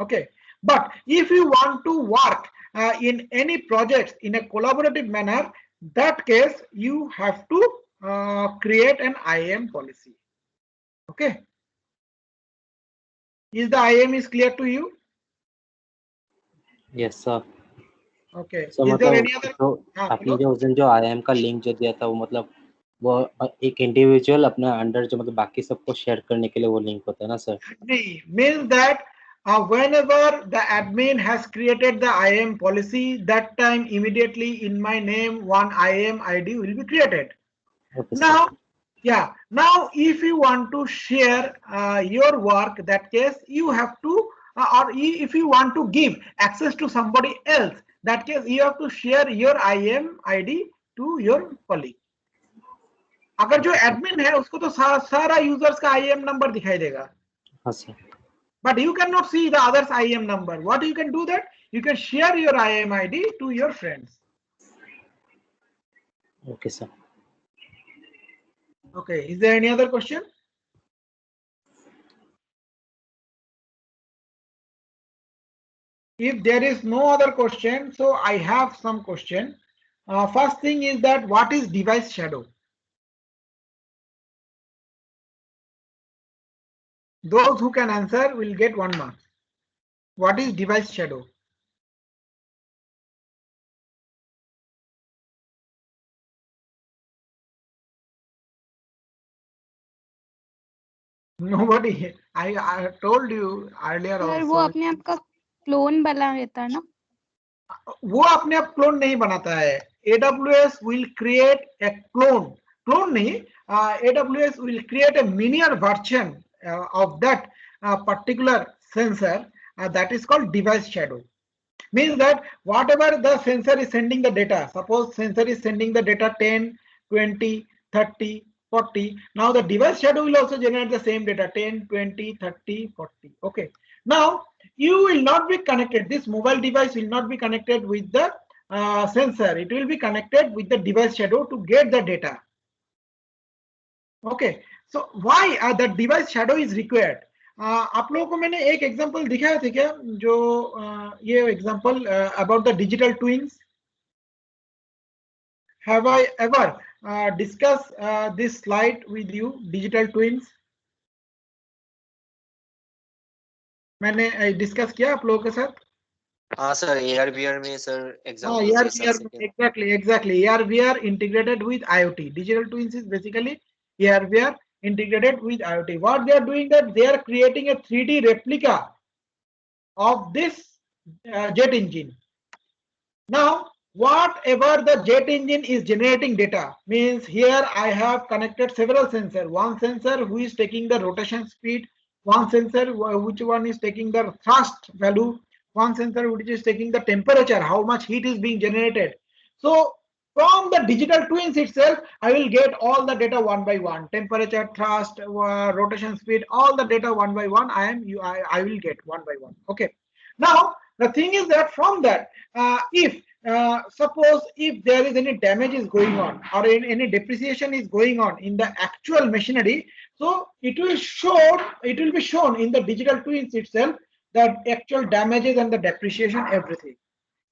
Okay, but if you want to work in any projects in a collaborative manner, that case you have to create an IAM policy. Okay, is the IAM is clear to you? Yes sir. Okay, so is there any मतलब other? जो हाँ आपने बोलो. जो उस दिन जो IIM का लिंक जो दिया था वो मतलब वो एक इंडिविजुअल अपने अंडर जो मतलब बाकी सबको शेयर करने के लिए वो लिंक होता है ना sir? Nee, means that whenever the admin has created the IAM policy, that time immediately in my name one IAM ID will be created. Okay sir. Now, yeah, now if you want to share your work, that case you have to, if you want to give access to somebody else, that case you have to share your IAM ID to your colleague. अगर जो admin है उसको तो सारा users का IAM number दिखाई देगा. हाँ sir. But you cannot see the others IAM number. What you can do that? You can share your IAM ID to your friends. Okay sir. Okay, is there any other question? If there is no other question, so I have some question. First thing is that what is device shadow? Those who can answer will get 1 mark. What is device shadow? Nobody. I told you earlier sir वो also. अपने आप का clone बना लेता है ना? वो अपने आप क्लोन नहीं बनाता है. AWS will create a clone. Clone नहीं. AWS will create a miniature version of that particular sensor that is called device shadow. Means that whatever the sensor is sending the data, suppose sensor is sending the data 10, 20, 30, 40. Now the device shadow will also generate the same data 10, 20, 30, 40. Okay. Now you will not be connected. This mobile device will not be connected with the sensor. It will be connected with the device shadow to get the data. Okay. So why the device shadow is required? आप लोगों को मैंने एक example दिखाया था क्या जो ये example about the digital twins. Have I ever discussed this slide with you, digital twins? मैंने डिस्कस किया आप लोगों के साथ. हाँ सर, AR/VR में सर हाँ, एग्जांपल्स ये सब AR/VR exactly. AR/VR integrated with IoT. Digital twins is basically AR/VR integrated with IoT. What they are doing that they are creating a 3D replica of this jet engine. Now, whatever the jet engine is generating data means here I have connected several sensors. One sensor who is taking the rotation speed, one sensor which one is taking the thrust value, one sensor which is taking the temperature, how much heat is being generated. So from the digital twins itself, I will get all the data one by one, temperature, thrust, rotation speed, all the data one by one. I will get one by one. Okay. Now the thing is that from that, if suppose if there is any damage is going on or any depreciation is going on in the actual machinery, so it will be shown in the digital twins itself that actual damages and the depreciation everything.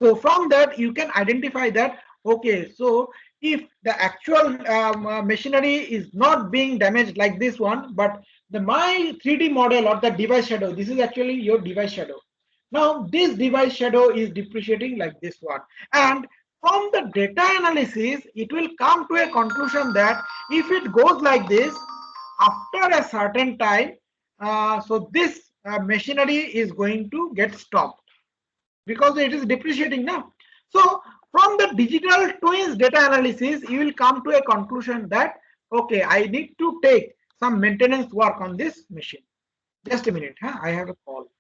So from that you can identify that okay, so if the actual machinery is not being damaged like this one, but the my 3D model or the device shadow, this is actually your device shadow. Now this device shadow is depreciating like this one, and from the data analysis it will come to a conclusion that if it goes like this after a certain time, so this machinery is going to get stopped because it is depreciating now. So from the digital twins data analysis, you will come to a conclusion that okay, I need to take some maintenance work on this machine. Just a minute, huh? I have a call.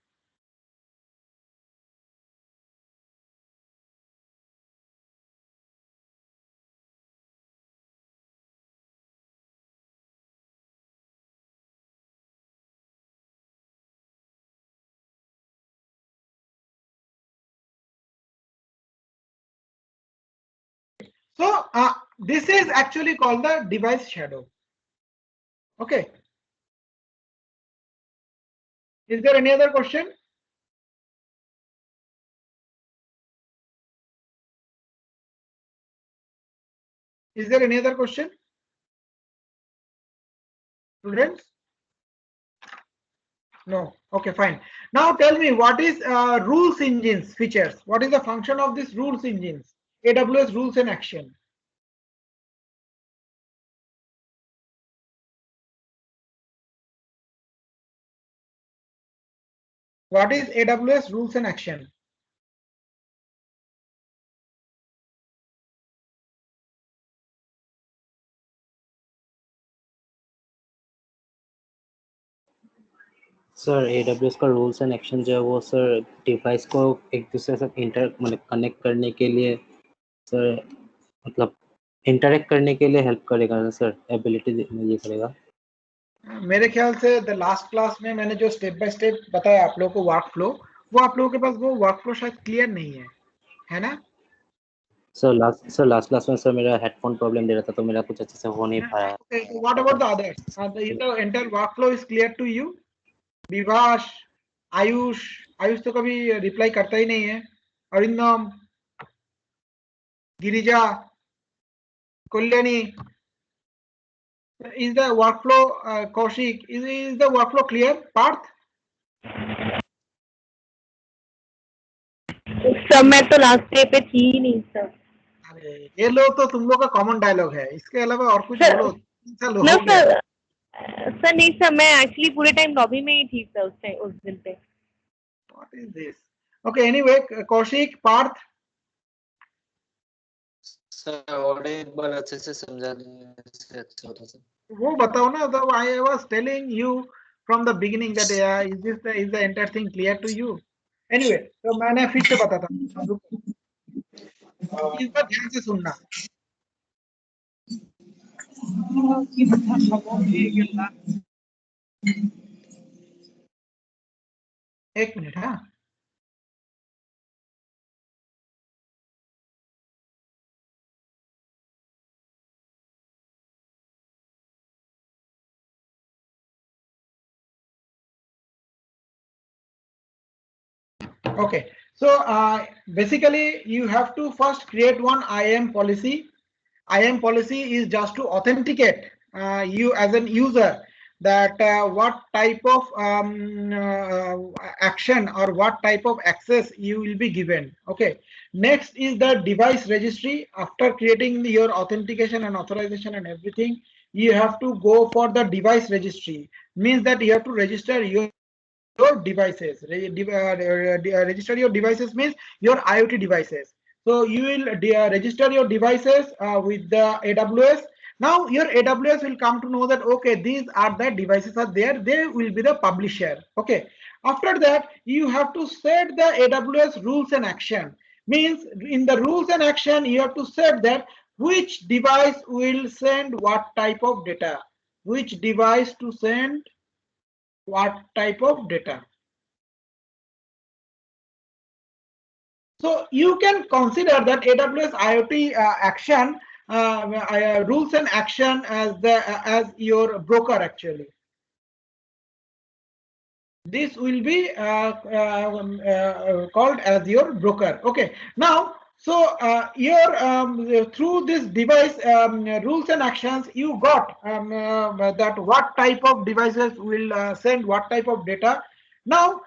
So this is actually called the device shadow. Okay. Is there any other question? Is there any other question? Students? No. Okay, fine. Now tell me, what is rules engines features? What is the function of this rules engines? AWS rules and action. What is AWS rules and action? Sir AWS का rules and action जो है वो sir device को एक दूसरे से मतलब connect करने के लिए सर मतलब इंटरेक्ट करने के लिए हेल्प करेगा ना सर, एबिलिटी ये करेगा। मेरे ख्याल से द लास्ट क्लास में मैंने जो स्टेप बाय स्टेप बताया आप लोगों को वर्क फ्लो, वो आप लोगों के पास वो वर्क फ्लो शायद क्लियर नहीं है ना? सर लास्ट क्लास में सर मेरा हेडफोन प्रॉब्लम दे रहा था तो मेरा कुछ अच्छे से हो नहीं पाया। Okay, so what about the others? The entire workflow is clear to you? Vibhash, Ayush तो कभी रिप्लाई करता ही नहीं है। Arindam, Girija, Kalyani, is the workflow Kaushik, is the workflow clear? Parth? Sir मैं तो लास्ट डे पे थी ही नहीं सर। अरे ये लो तो तुम लोग का कॉमन डायलॉग है, इसके अलावा और कुछ सर, बोलो। ना सर नहीं सर, मैं एक्चुअली पूरे टाइम लॉबी में ही थी सर उस दिन पे। What is this? Okay, anyway, Kaushik, Parth. Sir और एक बार अच्छे से समझाने से अच्छा होता सर। वो बताओ ना, तो I was telling you from the beginning that is the entire thing clear to you? Anyway, तो मैंने फिर से बताता हूँ, इस बार ध्यान से सुनना। एक मिनट, हाँ। Okay, so basically you have to first create one IAM policy. IAM policy is just to authenticate you as an user, that what type of action or what type of access you will be given. Okay, next is the device registry. After creating your authentication and authorization and everything, you have to go for the device registry. Means that you have to register your devices. Register your devices means your IoT devices. So you will register your devices with the AWS. Now your AWS will come to know that, okay, these are the devices are there, they will be the publisher. Okay, after that you have to set the AWS rules and action. Means in the rules and action you have to set that which device will send what type of data, which device to send what type of data. So you can consider that AWS IoT action rules and action as your broker actually. This will be called as your broker. Okay. Now, so through this device rules and actions, you got that what type of devices will send what type of data. Now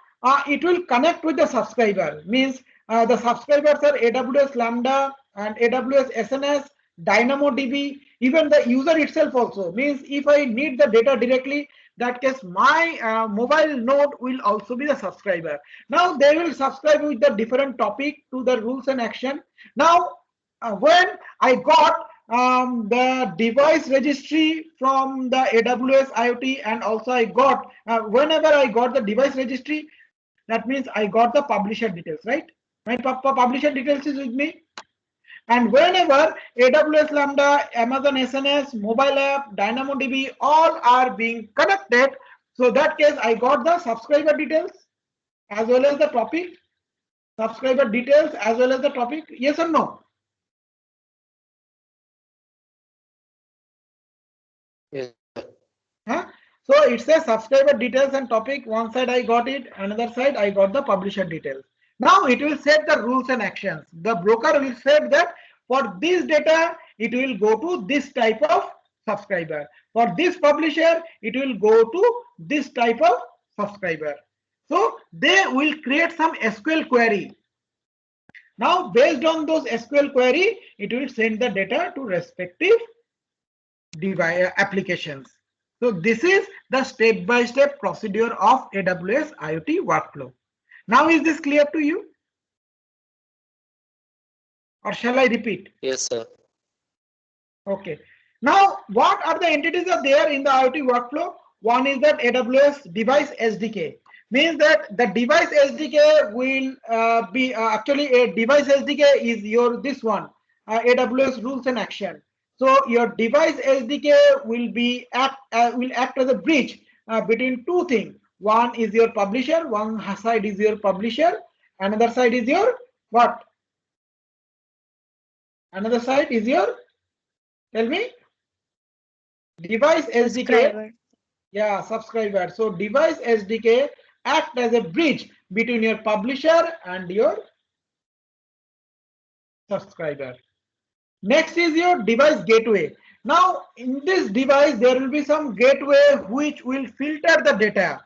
it will connect with the subscriber. Means the subscribers are AWS Lambda and AWS SNS, DynamoDB, even the user itself also. Means if I need the data directly, that case my mobile node will also be the subscriber. Now they will subscribe with the different topic to the rules and action. Now when I got the device registry from the AWS IoT, and also I got whenever I got the device registry, that means I got the publisher details, right? My publisher details is with me. And whenever AWS Lambda, Amazon SNS, mobile app, DynamoDB, all are being connected, so that case I got the subscriber details as well as the topic, subscriber details as well as the topic. Yes or no? Yes. Huh? So it says subscriber details and topic. One side I got it, another side I got the publisher details. Now it will set the rules and actions. The broker will set that for this data it will go to this type of subscriber. For this publisher, it will go to this type of subscriber. So they will create some SQL query. Now, based on those SQL query, it will send the data to respective device applications. So this is the step-by-step procedure of AWS IoT workflow. Now, is this clear to you? Or shall I repeat? Yes, sir. Okay. Now, what are the entities are there in the IoT workflow? One is that AWS device SDK. Means that the device SDK will be actually a device SDK is your this one AWS rules and action. So your device SDK will act as a bridge between two things. One is your publisher, one side is your publisher, another side is your what? Another side is your, tell me, device SDK. Subscriber. Yeah, subscriber. So device SDK act as a bridge between your publisher and your subscriber. Next is your device gateway. Now in this device there will be some gateway which will filter the data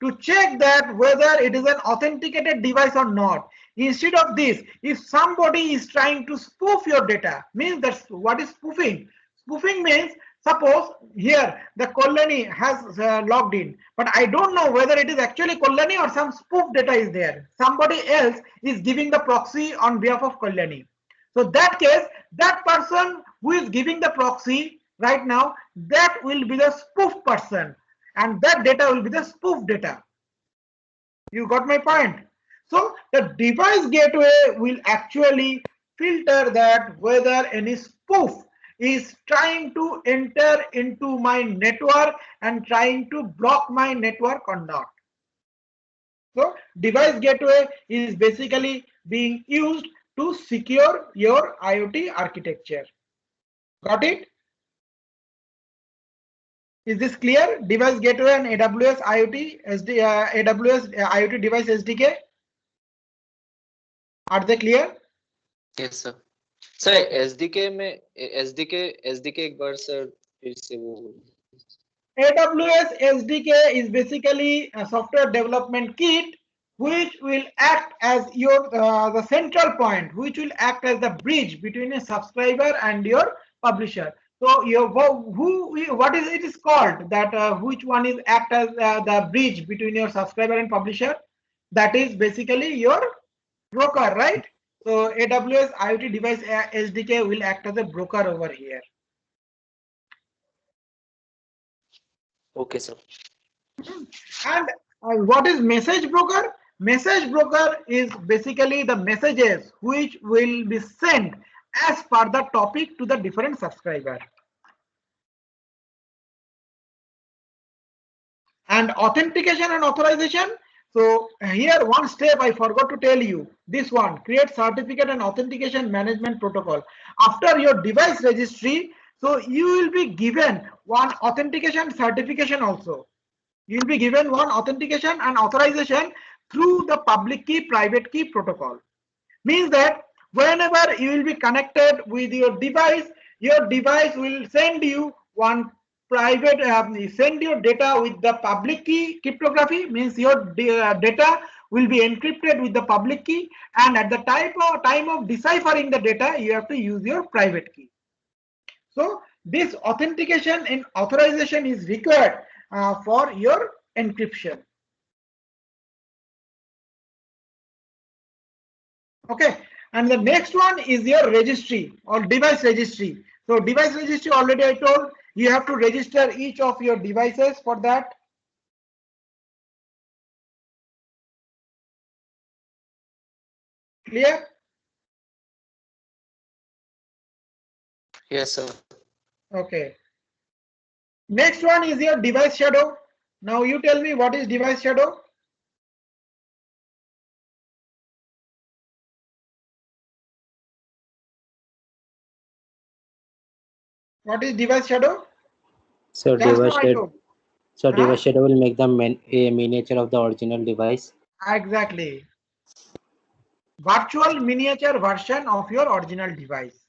to check that whether it is an authenticated device or not. Instead of this, if somebody is trying to spoof your data, means that's what is spoofing. Spoofing means, suppose here the Kalyani has logged in, but I don't know whether it is actually Kalyani or some spoof data is there. Somebody else is giving the proxy on behalf of Kalyani. So that case, that person who is giving the proxy right now, that will be the spoof person, and that data will be the spoof data. You got my point? So the device gateway will actually filter that whether any spoof is trying to enter into my network and trying to block my network or not. So device gateway is basically being used to secure your IoT architecture. Got it? Is this clear? Device gateway and AWS IoT AWS IoT device SDK. Are they clear? Yes, sir. Sir SDK में SDK एक बार sir फिर से वो AWS SDK is basically a software development kit which will act as your the central point, which will act as the bridge between a subscriber and your publisher. So your what is it is called that which one is act as the bridge between your subscriber and publisher? That is basically your broker, right? So AWS IoT device SDK will act as a broker over here. Okay, sir. And what is message broker? Message broker is basically the messages which will be sent as per the topic to the different subscriber. And authentication and authorization. So here one step I forgot to tell you. This one, create certificate and authentication management protocol. After your device registry, so you will be given one authentication certification also. You will be given one authentication and authorization through the public key private key protocol. Means that whenever you will be connected with your device will send you one private send your data with the public key cryptography. Means your data will be encrypted with the public key, and at the time of deciphering the data you have to use your private key. So this authentication and authorization is required for your encryption. Okay, and the next one is your registry or device registry. So device registry, already I told you have to register each of your devices for that. Clear? Yes, sir. Okay. Next one is your device shadow. Now you tell me what is device shadow? What is device shadow? So That's device what I shadow. told. So Huh? device shadow will make the a miniature of the original device. Exactly. Virtual miniature version of your original device.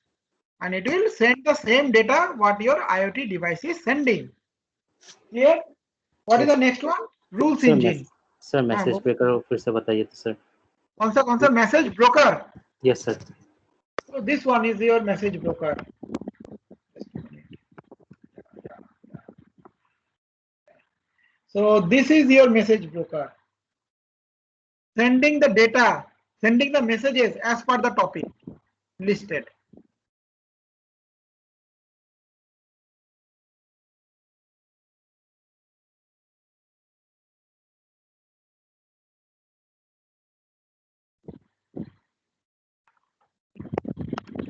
and it will send the same data what your IoT device is sending. Clear? What is the next one? Rules sir engine. Sir message breaker फिर से बताइए तो sir. कौन सा message broker? Yes sir. So this one is your message broker. So this is your message broker. Sending the data, sending the messages as per the topic listed.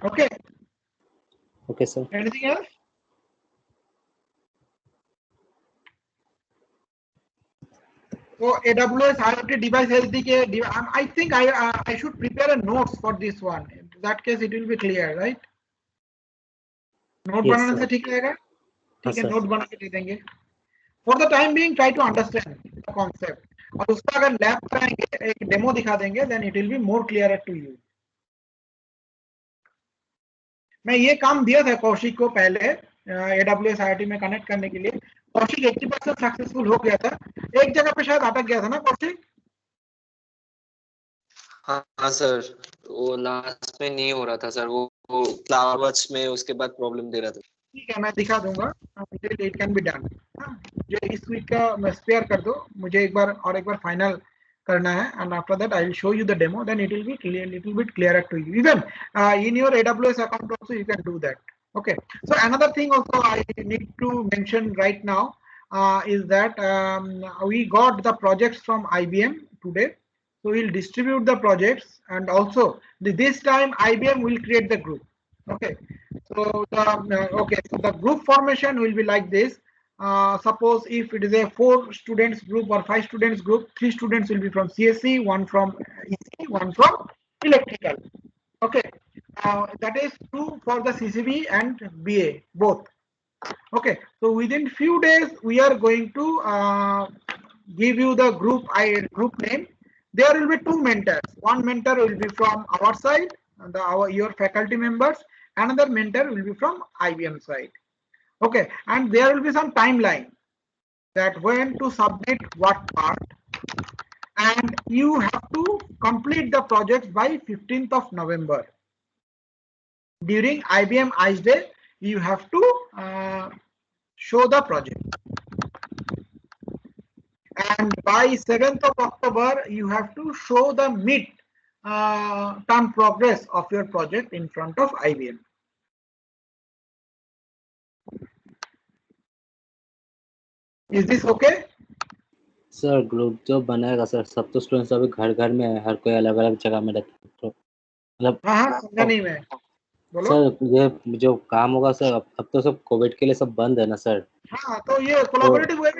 Okay. Okay sir. Anything else? So AWS IoT device SDK. I think I should prepare a notes for this one. In that case, it will be clear, right? Note Yes, बनाने sir. से ठीक रहेगा? ठीक है, sir. note बना के दे देंगे. For the time being, try to understand the concept. और उसका अगर लैब कराएंगे, एक डेमो दिखा देंगे, then it will be more clearer to you. मैं ये काम दिया था कौशिक को पहले AWS IoT में कनेक्ट करने के लिए. कौशिक 80% सक्सेसफुल हो गया था. एक जगह पे शायद अटक गया था ना कौशिक? हाँ सर, वो लास्ट में नहीं हो रहा था सर. वो क्लाउडवर्क्स में उसके बाद प्रॉब्लम दे रहा था. ठीक है, मैं दिखा दूंगा. It can be done. जो इस वीक का मैं स्पेयर कर दो, मुझे एक बार फाइनल करना है, and after that I will show you the demo, then it will be clear, little bit clearer to you. Even in your AWS account also you can do that. Okay, so another thing also I need to mention right now is that we got the projects from IBM today, so we'll distribute the projects, and also this time IBM will create the group. Okay, so the group formation will be like this. Suppose if it is a 4 students group or 5 students group, 3 students will be from CSE, 1 from EC, 1 from electrical. Okay, that is true for the CCB and BA both. Okay, so within few days we are going to give you the group name. There will be 2 mentors. One mentor will be from our side, and your faculty members. Another mentor will be from IBM side. Okay, and there will be some timeline that when to submit what part, and you have to complete the project by 15th of November. During IBM Ice Day, you have to show the project, and by 7th of October, you have to show the mid-term progress of your project in front of IBM. Is this okay? Sir group जो बनाएगा sir, सब तो students अभी घर घर में है, हर कोई अलग अलग जगह में रहता है, तो मतलब हाँ, समझा नहीं मैं. बोलो. सर ये जो काम होगा सर, अब तो सब कोविड के लिए सब बंद है ना सर. हाँ, तो ये कोलैबोरेटिव